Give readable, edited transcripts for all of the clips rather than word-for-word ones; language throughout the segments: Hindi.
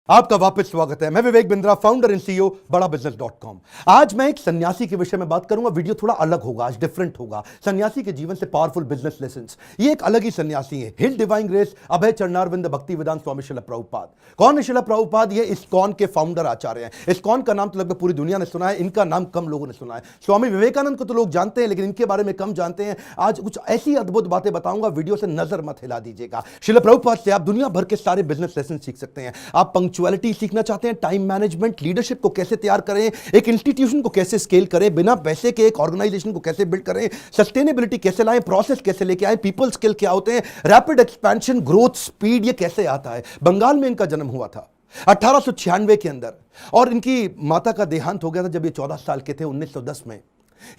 आपका वापस स्वागत है। मैं Vivek Bindra, founder and CEO बड़ा बिजनेस .com। आज मैं एक सन्यासी के विषय में बात करूंगा। वीडियो थोड़ा अलग होगा, आज डिफरेंट होगा। सन्यासी के जीवन से पावरफुल बिजनेस लेसन्स। ये एक अलग ही सन्यासी है। हिल डिवाइन ग्रेस अभय चरणारविंद भक्ति वेदांत स्वामी श्रील प्रभुपाद। कौन है श्रील प्रभुपाद? ये इस्कॉन के फाउंडर आचार्य हैं। इस्कॉन का नाम तो लगभग पूरी दुनिया ने सुना है, इनका नाम कम लोगों ने सुना है। स्वामी विवेकानंद को तो लोग जानते हैं, लेकिन इनके बारे में कम जानते हैं। आज कुछ ऐसी अद्भुत बातें बताऊंगा, वीडियो से नजर मत हिला दीजिएगा। श्रील प्रभुपाद से आप दुनिया भर के सारे बिजनेस लेसन सीख सकते हैं। आप पंक्चुअलिटी सीखना चाहते हैं, टाइम मैनेजमेंट, लीडरशिप को कैसे तैयार करें, एक इंस्टीट्यूशन को कैसे स्केल करें, बिना पैसे के एक ऑर्गेनाइजेशन को कैसे बिल्ड करें, सस्टेनेबिलिटी कैसे लाएं, प्रोसेस कैसे लेके आए, पीपल स्किल क्या होते हैं, रैपिड एक्सपेंशन, ग्रोथ, स्पीड, ये कैसे आता है। बंगाल में इनका जन्म हुआ था 1896 के अंदर, और इनकी माता का देहांत हो गया था जब ये 14 साल के थे, 1910 में।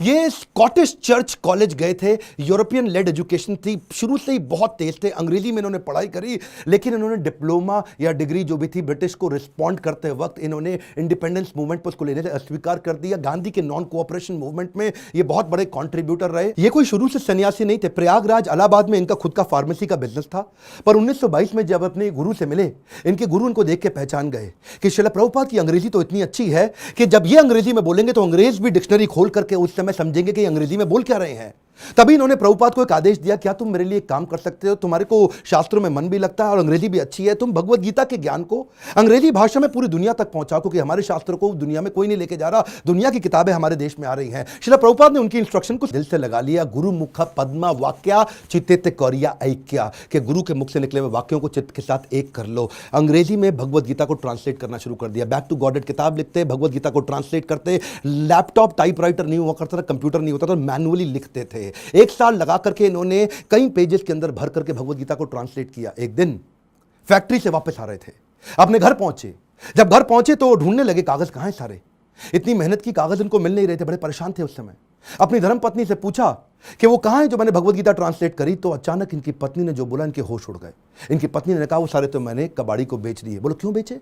ये स्कॉटिश चर्च कॉलेज गए थे। यूरोपियन लेड एजुकेशन थी, शुरू से ही बहुत तेज थे। अंग्रेजी में इन्होंने पढ़ाई करी, लेकिन इन्होंने डिप्लोमा या डिग्री जो भी थी ब्रिटिश को रिस्पॉन्ड करते वक्त इन्होंने इंडिपेंडेंस मूवमेंट पर उसको लेने से अस्वीकार कर दिया। गांधी के नॉन कोऑपरेशन मूवमेंट में ये बहुत बड़े कॉन्ट्रीब्यूटर रहे। ये कोई शुरू से सन्यासी नहीं थे। प्रयागराज इलाहाबाद में इनका खुद का फार्मेसी का बिजनेस था, पर 1922 में जब अपने गुरु से मिले, इनके गुरु इनको देख के पहचान गए कि श्रील प्रभुपाद की अंग्रेजी तो इतनी अच्छी है कि जब ये अंग्रेजी में बोलेंगे तो अंग्रेज भी डिक्शनरी खोल करके उस समय समझेंगे कि अंग्रेजी में बोल क्या रहे हैं। तभी इन्होंने प्रभुपाद को एक आदेश दिया, क्या तुम मेरे लिए एक काम कर सकते हो? तुम्हारे को शास्त्रों में मन भी लगता है और अंग्रेजी भी अच्छी है, तुम भगवत गीता के ज्ञान को अंग्रेजी भाषा में पूरी दुनिया तक पहुंचाओ, क्योंकि हमारे शास्त्रों को दुनिया में कोई नहीं लेके जा रहा, दुनिया की किताबें हमारे देश में आ रही हैं। श्रील प्रभुपाद ने उनकी इंस्ट्रक्शन को दिल से लगा लिया। गुरु मुख पद्मा वाक्या चित्ते कौरिया ऐक्या, के गुरु के मुख से निकले हुए वाक्यों को चित्त के साथ एक कर लो। अंग्रेजी में भगवत गीता को ट्रांसलेट करना शुरू कर दिया। बैक टू गॉडेड किताब लिखते, भगवत गीता को ट्रांसलेट करते। लैपटॉप टाइपराइटर नहीं हुआ करता था, कंप्यूटर नहीं होता था, मैनुअली लिखते थे। एक साल लगा करके इन्होंने कई पेजेस के अंदर भर करके भगवत गीता को ट्रांसलेट किया। एक दिन फैक्ट्री से वापस आ रहे थे, अपने घर पहुंचे। जब घर पहुंचे तो ढूंढने लगे कागज कहां हैं सारे। इतनी मेहनत की, कागज इनको मिल नहीं रहे थे, बड़े परेशान थे उस समय। अपनी धर्मपत्नी से पूछा कि वो कहां है जो मैंने भगवत गीता ट्रांसलेट करी। तो अचानक इनकी पत्नी ने जो बोला, इनके होश उड़ गए। इनकी पत्नी ने कहा, वो सारे तो मैंने कबाड़ी को बेच दिए। बोलो क्यों बेचे?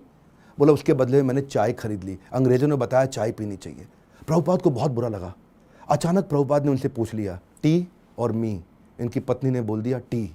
बोला उसके बदले में मैंने चाय खरीद ली, अंग्रेजों ने बताया चाय पीनी चाहिए। प्रभुपाद को बहुत बुरा लगा। अचानक प्रभुपाद ने उनसे पूछ लिया, टी और मी? इनकी पत्नी ने बोल दिया टी।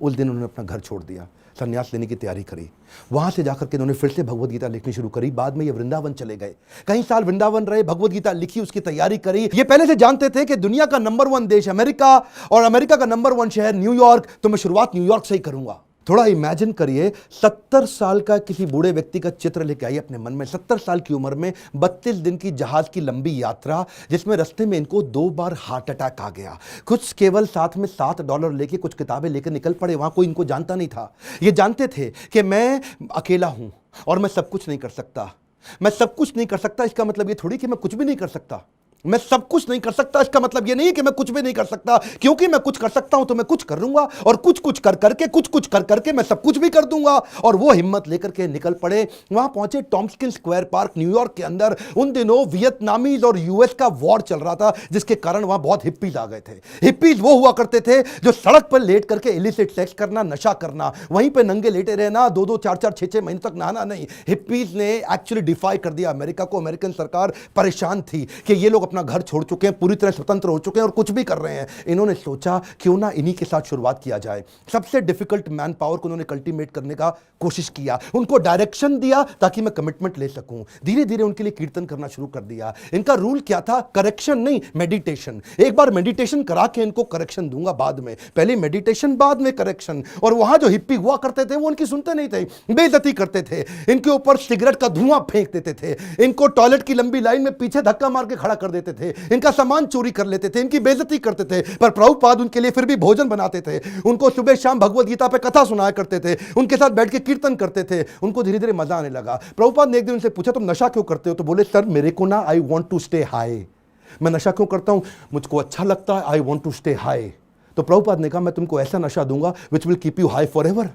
उस दिन उन्होंने अपना घर छोड़ दिया, संन्यास लेने की तैयारी करी। वहां से जाकर के इन्होंने फिर से भगवत गीता लिखनी शुरू करी। बाद में ये वृंदावन चले गए, कई साल वृंदावन रहे, भगवत गीता लिखी, उसकी तैयारी करी। ये पहले से जानते थे कि दुनिया का नंबर 1 देश अमेरिका और अमेरिका का नंबर 1 शहर न्यूयॉर्क, तो मैं शुरुआत न्यूयॉर्क से ही करूंगा। थोड़ा इमेजिन करिए, 70 साल का किसी बूढ़े व्यक्ति का चित्र लेके आइए अपने मन में। 70 साल की उम्र में 32 दिन की जहाज की लंबी यात्रा, जिसमें रास्ते में इनको 2 बार हार्ट अटैक आ गया। कुछ केवल साथ में $7 लेके कुछ किताबें लेकर निकल पड़े। वहां कोई इनको जानता नहीं था। ये जानते थे कि मैं अकेला हूं और मैं सब कुछ नहीं कर सकता। मैं सब कुछ नहीं कर सकता इसका मतलब ये थोड़ी कि मैं कुछ भी नहीं कर सकता। मैं सब कुछ नहीं कर सकता इसका मतलब यह नहीं कि मैं कुछ भी नहीं कर सकता, क्योंकि मैं कुछ कर सकता हूं तो मैं कुछ कर लूंगा, और कुछ कुछ कर करके मैं सब कुछ भी कर दूंगा। और वो हिम्मत लेकर के निकल पड़े। वहां पहुंचे टॉम्स्किन स्क्वायर पार्क न्यूयॉर्क के अंदर। उन दिनों वियतनामीज और यूएस का वॉर चल रहा था, जिसके कारण वहां बहुत हिप्पीज आ गए थे। हिप्पीज वो हुआ करते थे जो सड़क पर लेट करके इलिसिट सेक्स करना, नशा करना, वहीं पर नंगे लेटे रहना, 2-2, 4-4, 6-6 महीने तक नहाना नहीं। हिप्पीज ने एक्चुअली डिफाई कर दिया अमेरिका को। अमेरिकन सरकार परेशान थी कि ये लोग अपना घर छोड़ चुके हैं, पूरी तरह स्वतंत्र हो चुके हैं और कुछ भी कर रहे हैं। इन्होंने सोचा क्यों ना इन्हीं के साथ शुरुआत किया जाए। सबसे डिफिकल्ट मैन पावर को उन्होंने कल्टीमेट करने का कोशिश किया, उनको डायरेक्शन दिया ताकि मैं कमिटमेंट ले सकूं। धीरे धीरे उनके लिए कीर्तन करना शुरू कर दिया। इनका रूल क्या था? करेक्शन नहीं, मेडिटेशन। एक बार मेडिटेशन करा के इनको करेक्शन दूंगा बाद में, पहले मेडिटेशन बाद में करेक्शन। और वहां जो हिप्पी हुआ करते थे वो उनकी सुनते नहीं थे, बेइज्जती करते थे, इनके ऊपर सिगरेट का धुआं फेंक देते थे, इनको टॉयलेट की लंबी लाइन में पीछे धक्का मार के खड़ा कर देते थे, इनका सामान चोरी कर लेते थे, इनकी बेइज्जती करते थे। पर प्रभुपाद उनके लिए फिर भी भोजन बनाते थे, उनको सुबह शाम भगवत गीता पे कथा सुनाया करते थे, उनके साथ बैठ के कीर्तन करते थे। उनको धीरे धीरे मजा आने लगा। प्रभुपाद ने एक दिन उनसे पूछा, तुम नशा क्यों करते हो? तो बोले, सर मेरे को ना, I want to stay high. मैं नशा क्यों करता हूं? मुझको अच्छा लगता है, I want to stay high. तो प्रभुपाद ने कहा, मैं तुमको ऐसा नशा दूंगा which will keep you high forever.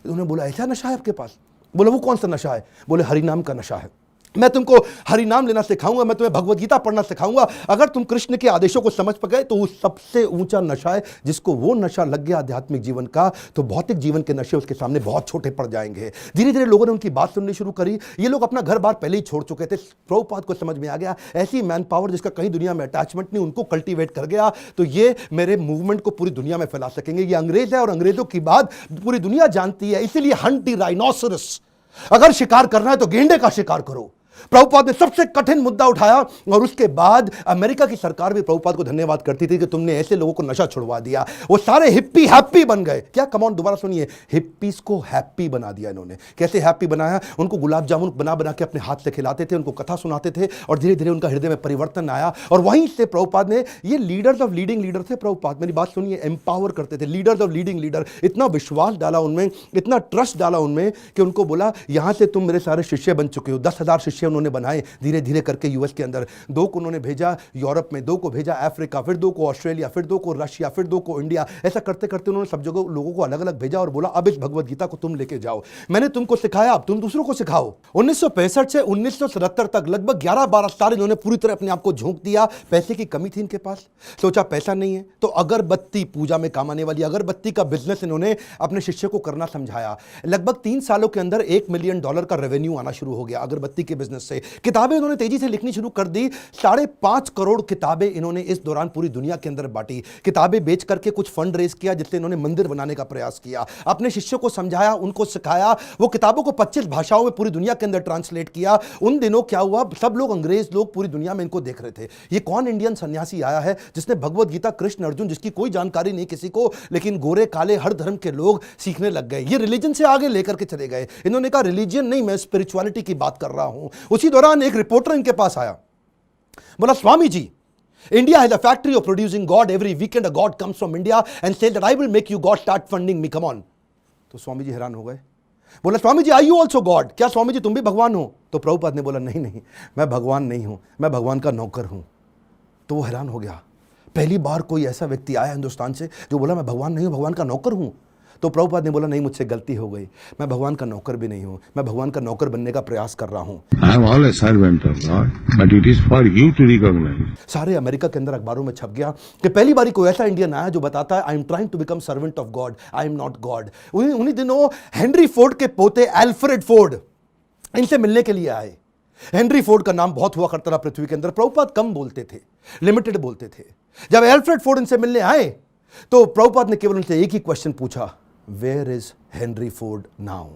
उन्होंने बोला, ऐसा नशा है आपके पास? बोले, वो कौन सा नशा है? बोले, हरिनाम का नशा है। मैं तुमको हरि नाम लेना सिखाऊंगा, मैं तुम्हें भगवत गीता पढ़ना सिखाऊंगा। अगर तुम कृष्ण के आदेशों को समझ गए तो वो सबसे ऊंचा नशा है। जिसको वो नशा लग गया आध्यात्मिक जीवन का, तो भौतिक जीवन के नशे उसके सामने बहुत छोटे पड़ जाएंगे। धीरे धीरे लोगों ने उनकी बात सुननी शुरू करी। ये लोग अपना घर बार पहले ही छोड़ चुके थे। प्रभुपाद को समझ में आ गया ऐसी मैन पावर जिसका कहीं दुनिया में अटैचमेंट नहीं, उनको कल्टीवेट कर गया तो ये मेरे मूवमेंट को पूरी दुनिया में फैला सकेंगे। ये अंग्रेज है और अंग्रेजों की बात पूरी दुनिया जानती है, इसीलिए हंट द राइनोसरस अगर शिकार करना है तो गेंडे का शिकार करो। प्रभुपाद ने सबसे कठिन मुद्दा उठाया और उसके बाद अमेरिका की सरकार भी प्रभुपाद को धन्यवाद करती थी कि तुमने ऐसे लोगों को नशा छुड़वा दिया। वो सारे हिप्पी हैप्पी बन गए। क्या, कम ऑन, दोबारा सुनिए, हिप्पीज को हैप्पी बना दिया इन्होंने। कैसे हैप्पी बनाया? उनको गुलाब जामुन बना बना के अपने हाथ से खिलाते थे, उनको कथा सुनाते थे और धीरे धीरे उनका हृदय में परिवर्तन आया। और वहीं से प्रभुपाद ने, ये लीडर्स ऑफ लीडिंग लीडर थे प्रभुपाद, मेरी बात सुनिए, एम्पावर करते थे, लीडर्स ऑफ लीडिंग लीडर। इतना विश्वास डाला उनमें, इतना ट्रस्ट डाला उनमें कि उनको बोला यहां से तुम मेरे सारे शिष्य बन चुके हो। 10,000 शिष्य उन्होंने बनाए धीरे धीरे करके यूएस के अंदर। 2 को उन्होंने भेजा यूरोप में, 2 को भेजा अफ्रीका, फिर 2 को ऑस्ट्रेलिया, फिर 2 को रशिया, फिर 2 को इंडिया। ऐसा करते करते उन्होंने सब जगह लोगों को अलग अलग भेजा और बोला अब इस भगवत गीता को तुम लेके जाओ। मैंने तुमको सिखाया, अब तुम दूसरों को सिखाओ। 1965 से 1977 तक लगभग 11-12 साल इन्होंने पूरी तरह अपने आप को झोंक दिया। पैसे की कमी थी इनके पास, सोचा पैसा नहीं है तो अगरबत्ती, पूजा में काम आने वाली अगरबत्ती का बिजनेस इन्होंने अपने शिष्य को करना समझाया। लगभग 3 सालों के अंदर $1 मिलियन का रेवेन्यू आना शुरू हो गया अगरबत्ती के बिजनेस से। किताबें इन्होंने तेजी से लिखनी शुरू कर दी। 5.5 करोड़ किताबें इन्होंने इस दौरान पूरी दुनिया के अंदर बांटी। किताबें बेच करके कुछ फंड रेज किया जिससे इन्होंने मंदिर बनाने का प्रयास किया। अपने शिष्यों को समझाया, उनको सिखाया। वो किताबों को 25 भाषाओं में पूरी दुनिया के अंदर ट्रांसलेट किया। उन दिनों क्या हुआ, सब लोग, अंग्रेज लोग पूरी दुनिया में इनको देख रहे थे। ये कौन इंडियन सन्यासी आया है जिसने भगवत गीता, कृष्ण अर्जुन, जिसकी कोई जानकारी नहीं किसी को, लेकिन गोरे काले हर धर्म के लोग सीखने लग गए। ये रिलीजन से आगे लेकर के चले गए। इन्होंने कहा रिलीजन नहीं, मैं स्पिरिचुअलिटी की बात कर रहा हूं। उसी दौरान एक रिपोर्टर इनके पास आया, बोला Swami ji, India has a factory of producing God. Every weekend a God comes from India and says that I will make you God, start funding me, come on. तो स्वामी जी हैरान हो गए। बोला Swami ji, are you also God? क्या स्वामी जी तुम भी भगवान हो? तो प्रभुपाद ने बोला नहीं नहीं, मैं भगवान नहीं हूं, मैं भगवान का नौकर हूं। तो वो हैरान हो गया। पहली बार कोई ऐसा व्यक्ति आया हिंदुस्तान से जो बोला मैं भगवान नहीं हूं, भगवान का नौकर हूं। तो प्रभुपाद ने बोला नहीं, मुझसे गलती हो गई, मैं भगवान का नौकर भी नहीं हूं, मैं भगवान का नौकर बनने का प्रयास कर रहा हूं। I am all a servant of God, but it is for you to recognize. सारे अमेरिका के अंदर अखबारों में छप गया कि पहली बारी कोई ऐसा इंडियन आया जो बताता है I am trying to become servant of God, I am not God. उन्हीं दिनों हेनरी फोर्ड के पोते एल्फ्रेड फोर्ड इनसे मिलने के लिए आए। हेनरी फोर्ड का नाम बहुत हुआ करता था पृथ्वी के अंदर। प्रभुपाद कम बोलते थे, लिमिटेड बोलते थे। जब एल्फ्रेड फोर्ड इनसे मिलने आए तो प्रभुपाद ने केवल उनसे एक ही क्वेश्चन पूछा, where is Henry Ford now?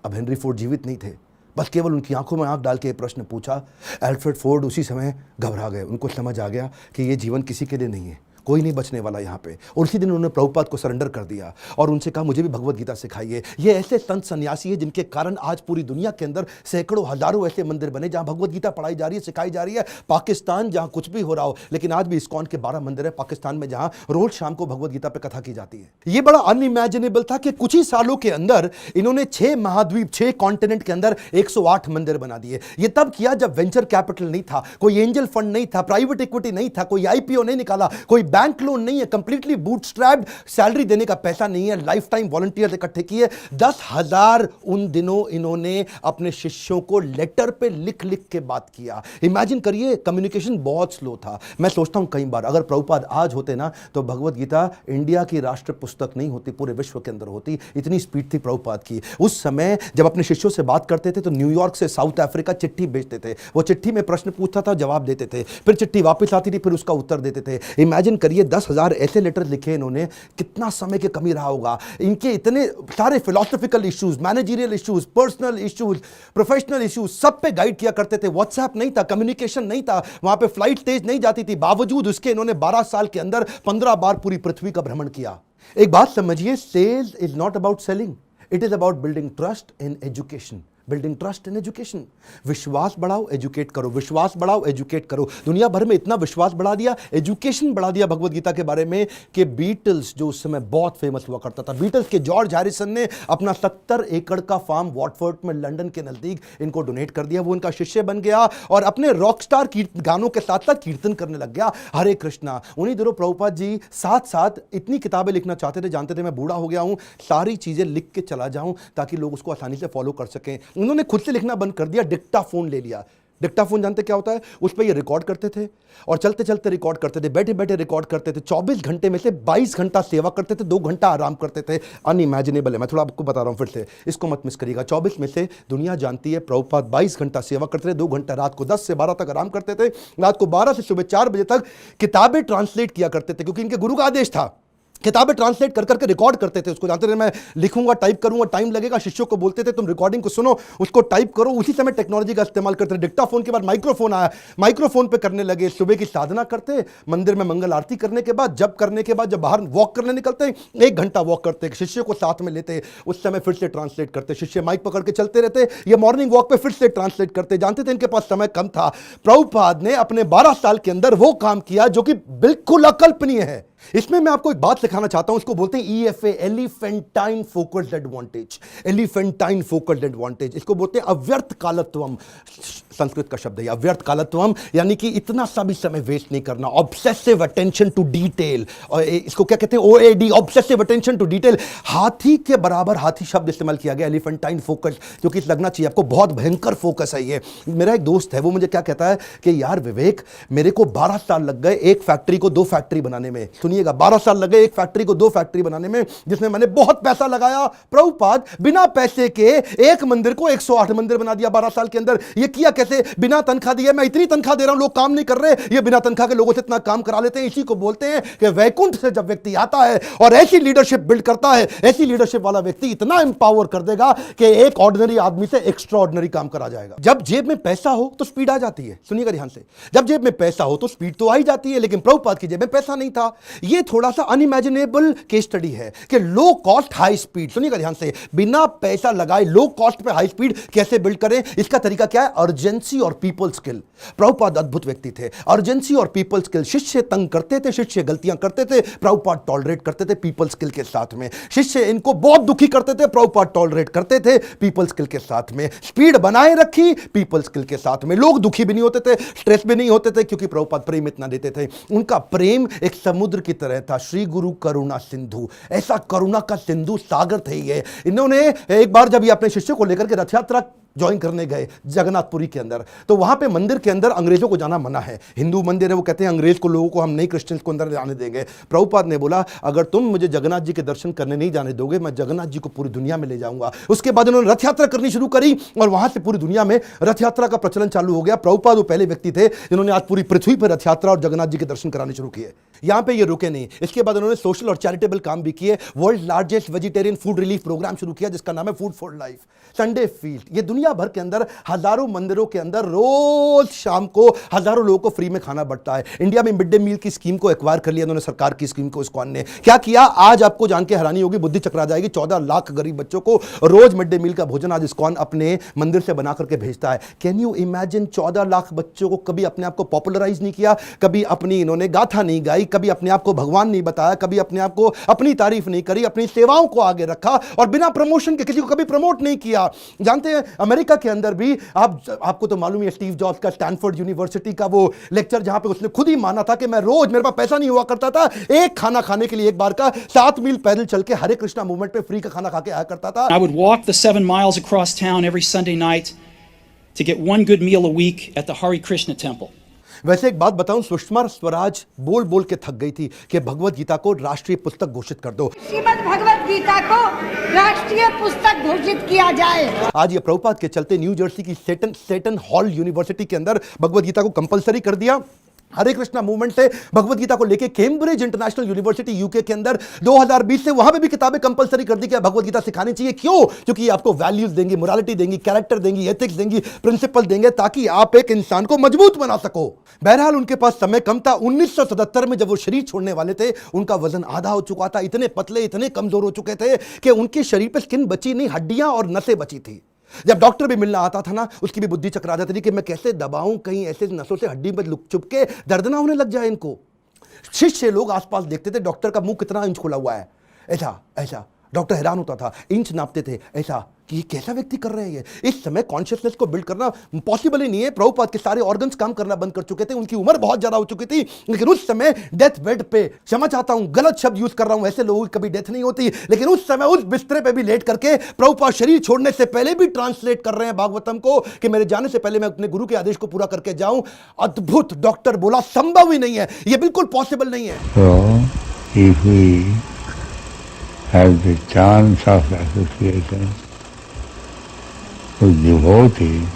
अब हेनरी फोर्ड जीवित नहीं थे, बस केवल उनकी आंखों में आंख डाल के प्रश्न पूछा। एल्फ्रेड फोर्ड उसी समय घबरा गए। उनको समझ आ गया कि ये जीवन किसी के लिए नहीं है, कोई नहीं बचने वाला यहाँ पे। और उसी दिन उन्होंने प्रभुपाद को सरेंडर कर दिया और उनसे कहा मुझे भी भगवत गीता सिखाइए। ये ऐसे संत सन्यासी है जिनके कारण आज पूरी दुनिया के अंदर सैकड़ों हजारों ऐसे मंदिर बने जहां भगवत गीता पढ़ाई जा रही है, सिखाई जा रही है। पाकिस्तान जहां कुछ भी हो रहा हो, लेकिन आज भी इस्कॉन के 12 मंदिर है पाकिस्तान में जहां रोज शाम को भगवत गीता पे कथा की जाती है। ये बड़ा अनइमेजिनेबल था कि कुछ ही सालों के अंदर इन्होंने 6 महाद्वीप, 6 कॉन्टिनेंट के अंदर 108 मंदिर बना दिए। ये तब किया जब वेंचर कैपिटल नहीं था, कोई एंजल फंड नहीं था, प्राइवेट इक्विटी नहीं था, कोई आईपीओ नहीं निकाला, कोई बैंक लोन नहीं है, कंप्लीटली बूटस्ट्रैप्ड, सैलरी देने का पैसा नहीं है, लाइफ टाइम वॉलंटियर्स इकट्ठे किए। 10,000 उन दिनों इन्होंने अपने शिष्यों को लेटर पे लिख लिख के बात किया। इमेजिन करिए, कम्युनिकेशन बहुत स्लो था। मैं सोचता हूं कई बार अगर प्रभुपाद आज होते ना तो भगवत गीता इंडिया की राष्ट्र पुस्तक नहीं होती, पूरे विश्व के अंदर होती। इतनी स्पीड थी प्रभुपाद की। उस समय जब अपने शिष्यों से बात करते थे तो न्यूयॉर्क से साउथ अफ्रीका चिट्ठी भेजते थे। वो चिट्ठी में प्रश्न पूछता था, जवाब देते थे, फिर चिट्ठी वापस आती थी, फिर उसका उत्तर देते थे। इमेजिन करिए 10,000 ऐसे लेटर लिखे इन्होंने, कितना समय की कमी रहा होगा। इनके इतने सारे philosophical issues, managerial issues, personal issues, professional issues, सब पे गाइड किया करते थे। व्हाट्सएप नहीं था, कम्युनिकेशन नहीं था, वहां पे फ्लाइट तेज नहीं जाती थी। बावजूद उसके इन्होंने 12 साल के अंदर 15 बार पूरी पृथ्वी का भ्रमण किया। एक बात समझिए, sales is not about selling, it is about building trust in education. Building trust in education. विश्वास बढ़ाओ, एजुकेट करो, विश्वास बढ़ाओ, एजुकेट करो। दुनिया भर में इतना विश्वास बढ़ा दिया, एजुकेशन बढ़ा दिया भगवत गीता के बारे में कि बीटल्स, जो उस समय बहुत फेमस हुआ करता था, बीटल्स के जॉर्ज हैरिसन ने अपना 70 एकड़ का फार्म वॉटफोर्ड में लंदन के नजदीक इनको डोनेट कर दिया। वो इनका शिष्य बन गया और अपने रॉकस्टार गानों के साथ साथ कीर्तन करने लग गया, हरे कृष्णा। उन्हीं दिनों प्रभुपाद जी साथ साथ इतनी किताबें लिखना चाहते थे, जानते थे मैं बूढ़ा हो गया हूं, सारी चीजें लिख के चला जाऊं ताकि लोग उसको आसानी से फॉलो कर सकें। उन्होंने खुद से लिखना बंद कर दिया, डिक्टाफोन ले लिया। डिक्टाफोन जानते क्या होता है? उस पर ये रिकॉर्ड करते थे और चलते चलते रिकॉर्ड करते थे, बैठे बैठे रिकॉर्ड करते थे। 24 घंटे में से 22 घंटा सेवा करते थे, 2 घंटा आराम करते थे। अनइमेजिनेबल है, मैं थोड़ा आपको बता रहा हूं फिर से, इसको मत मिस करिएगा। 24 में से दुनिया जानती है प्रभुपाद 22 घंटा सेवा करते थे, 2 घंटा रात को 10 से 12 तक आराम करते थे, रात को 12 से सुबह 4 बजे तक किताबें ट्रांसलेट किया करते थे, क्योंकि इनके गुरु का आदेश था किताबें ट्रांसलेट कर करके रिकॉर्ड करते थे उसको, जानते थे मैं लिखूंगा टाइप करूंगा टाइम लगेगा, शिष्यों को बोलते थे तुम रिकॉर्डिंग को सुनो उसको टाइप करो। उसी समय टेक्नोलॉजी का इस्तेमाल करते थे। डिक्टाफोन के बाद माइक्रोफोन आया, माइक्रोफोन पे करने लगे। सुबह की साधना करते, मंदिर में मंगल आरती करने के बाद, जब करने के बाद जब बाहर वॉक करने निकलते 1 घंटा वॉक करते, शिष्य को साथ में लेते, उस समय फिर से ट्रांसलेट करते, शिष्य माइक पकड़ के चलते रहते, ये मॉर्निंग वॉक पे फिर से ट्रांसलेट करते। जानते थे इनके पास समय कम था। प्रभुपाद ने अपने 12 साल के अंदर वो काम किया जो कि बिल्कुल अकल्पनीय है। इसमें मैं आपको एक बात सिखाना चाहता हूं, इसको बोलते हैं EFA, elephantine focused advantage. Elephantine focused advantage, इसको बोलते हैं अव्यर्थ कालत्वम। संस्कृत का शब्द है अव्यर्थ कालत्वम, यानी कि इतना सा भी समय वेस्ट नहीं करना, ऑब्सेसिव अटेंशन टू डिटेल। और इसको क्या कहते हैं OAD, obsessive attention to detail. हाथी के बराबर हाथी शब्द इस्तेमाल किया गया, एलिफेंटाइन फोकस, क्योंकि लगना चाहिए आपको बहुत भयंकर फोकस है ये। मेरा एक दोस्त है, वो मुझे क्या कहता है कि यार विवेक, मेरे को 12 साल लग गए एक फैक्ट्री को 2 फैक्ट्री बनाने में। सुनिएगा, 12 साल लगे एक फैक्ट्री को 2 फैक्ट्री बनाने में, जिसमें मैंने बहुत पैसा लगाया। प्रभुपाद बिना पैसे के एक मंदिर को 108 मंदिर बना दिया 12 साल के अंदर। ये किया कैसे? बिना तनख्वाह दिए। मैं इतनी तनख्वाह दे रहा हूं, लोग काम नहीं कर रहे, ये बिना तनख्वाह के लोगों से इतना काम करा लेते हैं। इसी को बोलते हैं कि वैकुंठ से जब व्यक्ति आता है और ऐसी लीडरशिप बिल्ड करता है, ऐसी लीडरशिप वाला व्यक्ति इतना एम्पावर कर देगा कि एक ऑर्डिनरी आदमी से एक्स्ट्रा ऑर्डिनरी काम करा जाएगा। जब जेब में पैसा हो तो स्पीड आ जाती है। सुनिएगा ध्यान से, जब जेब में पैसा हो तो स्पीड तो आ ही जाती है, लेकिन प्रभुपाद की जेब में पैसा नहीं था। ये थोड़ा सा अनइमेजिनेबल केस स्टडी है कि लो कॉस्ट हाई स्पीड। सुनिएगा ध्यान से, बिना पैसा लगाए लो कॉस्ट पे हाई स्पीड कैसे बिल्ड करें? इसका तरीका क्या है? अर्जेंसी और पीपल स्किल। प्रभुपाद अद्भुत व्यक्ति थे। अर्जेंसी और पीपल स्किल। शिष्य तंग करते थे, शिष्य गलतियां करते थे, प्रभुपाद टॉलरेट करते थे पीपल स्किल के साथ में। शिष्य इनको बहुत दुखी करते थे, प्रभुपाद टॉलरेट करते थे पीपल स्किल के साथ में। स्पीड बनाए रखी पीपल स्किल के साथ में। लोग दुखी भी नहीं होते थे, स्ट्रेस भी नहीं होते थे, क्योंकि प्रभुपाद प्रेम इतना देते थे। उनका प्रेम एक समुद्र की तरह था। श्री गुरु करुणा सिंधु, ऐसा करुणा का सिंधु सागर थे ये। इन्होंने एक बार जब ये अपने शिष्यों को लेकर के रथ यात्रा ज्वाइन करने गए जगन्नाथपुरी के अंदर, तो वहां पे मंदिर के अंदर अंग्रेजों को जाना मना है। हिंदू मंदिर है, वो कहते हैं अंग्रेज को, लोगों को हम नहीं, क्रिश्चियंस को अंदर जाने देंगे। प्रभुपाद ने बोला अगर तुम मुझे जगन्नाथ जी के दर्शन करने नहीं जाने दोगे, मैं जगन्नाथ जी को पूरी दुनिया में ले जाऊंगा। उसके बाद उन्होंने रथ यात्रा करनी शुरू करी और वहां से पूरी दुनिया में रथ यात्रा का प्रचलन चालू हो गया। प्रभुपाद वो पहले व्यक्ति थे जिन्होंने आज पूरी पृथ्वी पर रथ यात्रा और जगन्नाथ जी के दर्शन कराने शुरू किए। यहां पे ये रुके नहीं, इसके बाद उन्होंने सोशल और चैरिटेबल काम भी किए। World largest vegetarian food relief program शुरू किया जिसका नाम है food for life. Sunday feast, ये दुनिया भर के अंदर हजारों मंदिरों के अंदर रोज शाम को हजारों लोगों को फ्री में खाना बढ़ता है। इंडिया में मिड डे मील की स्कीम को एक्वायर कर लिया उन्होंने, सरकार की स्कीम को इस्कॉन ने। क्या किया आज आपको जान के हैरानी होगी, बुद्धि चकरा जाएगी। 14 लाख गरीब बच्चों को रोज मिड डे मील का भोजन आज इस्कॉन अपने मंदिर से बना करके भेजता है। Can you imagine? 14 लाख बच्चों को कभी अपने आप को पॉपुलराइज नहीं किया, कभी अपनी इन्होंने गाथा नहीं गाई, कभी अपने आप को भगवान नहीं बताया, कभी अपने आप को अपनी तारीफ नहीं करी, अपनी सेवाओं को आगे रखा और बिना प्रमोशन के किसी को कभी प्रमोट नहीं किया। जानते हैं अमेरिका के अंदर भी आपको तो मालूम है स्टीव जॉब्स का स्टैनफोर्ड यूनिवर्सिटी का वो लेक्चर, जहां पे उसने खुद ही माना था कि मैं रोज, मेरे पास पैसा नहीं हुआ करता था, एक खाना खाने के लिए एक बार का 7 मील पैदल चल के हरे कृष्णा मूवमेंट पे फ्री का खाना खा के आया करता था। I would walk the 7 miles across town every Sunday night to get one good meal a week at the Hare Krishna temple. वैसे एक बात बताऊं, सुषमा स्वराज बोल बोल के थक गई थी कि भगवत गीता को राष्ट्रीय पुस्तक घोषित कर दो, श्रीमद् भगवत गीता को राष्ट्रीय पुस्तक घोषित किया जाए। आज ये प्रभुपाद के चलते न्यू जर्सी की सेटन हॉल यूनिवर्सिटी के अंदर भगवत गीता को कंपलसरी कर दिया। हरे कृष्णा मूवमेंट से भगवत गीता को लेके कैम्ब्रिज इंटरनेशनल यूनिवर्सिटी यूके के अंदर 2020 से वहां पे भी किताबें कंपलसरी कर दी कि भगवत गीता सिखानी चाहिए। क्यों? क्योंकि ये आपको वैल्यूज देंगी, मोरालिटी देंगी, कैरेक्टर देंगी, एथिक्स देंगी, प्रिंसिपल देंगे, ताकि आप एक इंसान को मजबूत बना सको। बहरहाल उनके पास समय कम था। 1977 में जब वो शरीर छोड़ने वाले थे, उनका वजन आधा हो चुका था, इतने पतले, इतने कमजोर हो चुके थे कि उनके शरीर पे स्किन बची नहीं, हड्डियां और नसें बची थी। जब डॉक्टर भी मिलना आता था ना, उसकी भी बुद्धि चकरा जाती थी कि मैं कैसे दबाऊं, कहीं ऐसे नसों से हड्डी में लुक चुप के दर्द ना होने लग जाए इनको। शिष्य लोग आसपास देखते थे डॉक्टर का मुंह कितना इंच खुला हुआ है, ऐसा ऐसा। डॉक्टर हैरान होता था, इंच नापते थे ऐसा कि ये कैसा व्यक्ति कर रहे हैं ये। इस समय कॉन्शियसनेस को बिल्ड करना पॉसिबल ही नहीं है। प्रभुपाद के सारे ऑर्गन्स काम करना बंद कर चुके थे, उनकी उम्र बहुत ज्यादा हो चुकी थी, लेकिन उस समय डेथ बेड पे, क्षमा चाहता हूं गलत शब्द यूज कर रहा हूं, ऐसे लोगों की कभी डेथ नहीं होती, लेकिन उस समय उस बिस्तरे पे भी लेट करके प्रभुपाद शरीर छोड़ने से पहले भी ट्रांसलेट कर रहे हैं भागवतम को कि मेरे जाने से पहले मैं अपने गुरु के आदेश को पूरा करके जाऊं। अद्भुत। डॉक्टर बोला संभव ही नहीं है, ये बिल्कुल पॉसिबल नहीं है। So, if we have the chance of association with devotees,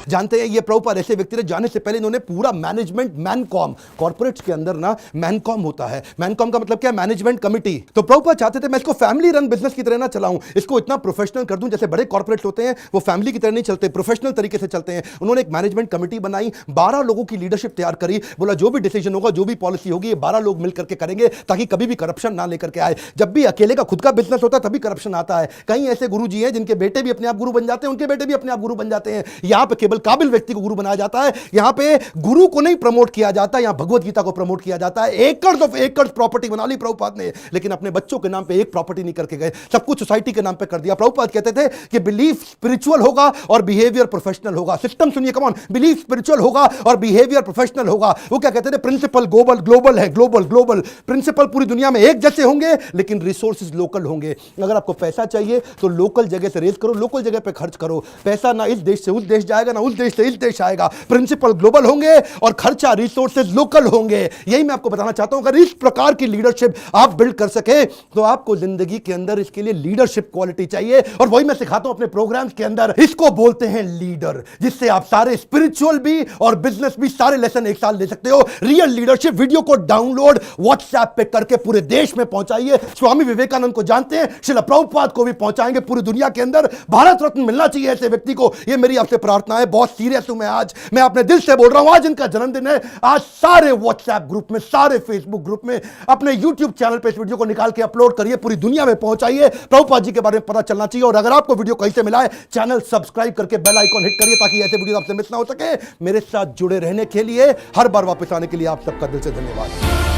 जानते हैं ये प्रभुपाद ऐसे व्यक्ति थे, जाने से पहले इन्होंने पूरा मैनेजमेंट मैनकॉम, कॉर्पोरेट्स के अंदर ना मैनकॉम होता है, मैनकॉम का मतलब क्या, मैनेजमेंट कमिटी। तो प्रभुपाद चाहते थे मैं इसको फैमिली रन बिजनेस की तरह ना चलाऊं, इसको इतना प्रोफेशनल कर दूं, जैसे बड़े कॉर्पोरेट्स होते हैं वो फैमिली की तरह नहीं चलते, प्रोफेशनल तरीके से चलते हैं। उन्होंने एक मैनेजमेंट कमिटी बनाई, 12 लोगों की लीडरशिप तैयार करी, बोला जो भी डिसीजन होगा, जो भी पॉलिसी होगी, ये 12 लोग मिलकर के करेंगे, ताकि कभी भी करप्शन ना लेकर के आए। जब भी अकेले का खुद का बिजनेस होता है तभी करप्शन आता है। कई ऐसे गुरुजी हैं जिनके बेटे भी अपने आप गुरु बन जाते हैं, उनके बेटे भी अपने आप गुरु बन जाते हैं। यहां पे केवल काबिल व्यक्ति को गुरु बनाया जाता है, यहां पे गुरु को नहीं प्रमोट किया जाता, यहां भगवत गीता को प्रमोट किया जाता है। एकर्स ऑफ एकर्स प्रॉपर्टी बना ली प्रभुपाद ने, लेकिन अपने बच्चों के नाम पे एक प्रॉपर्टी नहीं करके गए, सब कुछ सोसाइटी के नाम पे कर दिया। प्रभुपाद कहते थे कि बिलीफ स्पिरिचुअल होगा और बिहेवियर प्रोफेशनल होगा। सिस्टम सुनिए, कम ऑन, बिलीफ स्पिरिचुअल होगा और बिहेवियर प्रोफेशनल होगा। वो क्या कहते थे, प्रिंसिपल ग्लोबल है, ग्लोबल प्रिंसिपल पूरी दुनिया में एक जैसे होंगे, लेकिन रिसोर्सेज लोकल होंगे। अगर आपको पैसा चाहिए तो लोकल जगह से रेज करो, लोकल जगह पे खर्च करो। पैसा ना इस देश से उस देश जाएगा, ना उस देश से इस देश आएगा। प्रिंसिपल ग्लोबल होंगे और खर्चा रिसोर्सेज लोकल होंगे। यही मैं आपको बताना चाहता हूं। अगर इस प्रकार की लीडरशिप आप बिल्ड कर सके तो आपको जिंदगी के अंदर इसके लिए लीडरशिप क्वालिटी चाहिए, और वही मैं सिखाता हूं अपने प्रोग्राम्स के अंदर। इसको बोलते हैं लीडर, जिससे आप सारे स्पिरिचुअल भी और बिजनेस भी सारे लेसन एक साल ले सकते हो। रियल लीडरशिप वीडियो को डाउनलोड व्हाट्सएप पे करके पूरे देश में पहुंचाइए। स्वामी विवेकानंद को जानते हैं, श्रील प्रभुपाद को भी पहुंचाएंगे पूरी दुनिया के अंदर। भारत रत्न मिलना चाहिए ऐसे व्यक्ति को, ये मेरी आपसे प्रार्थना है। बहुत सीरियस हूं मैं आज, मैं अपने दिल से बोल रहा हूं। आज इनका जन्मदिन है। आज सारे व्हाट्सएप ग्रुप में, सारे फेसबुक ग्रुप में, अपने यूट्यूब चैनल पे इस वीडियो को निकाल के अपलोड करिए, पूरी दुनिया में पहुंचाइए। प्रभुपाद जी के बारे में पता चलना चाहिए। और अगर आपको वीडियो कहीं से मिला है, चैनल सब्सक्राइब करके बेल आइकॉन हिट करिए, ताकि ऐसे वीडियो आपसे मिस ना हो सके। मेरे साथ जुड़े रहने के लिए, हर बार वापस आने के लिए आप सबका दिल से धन्यवाद।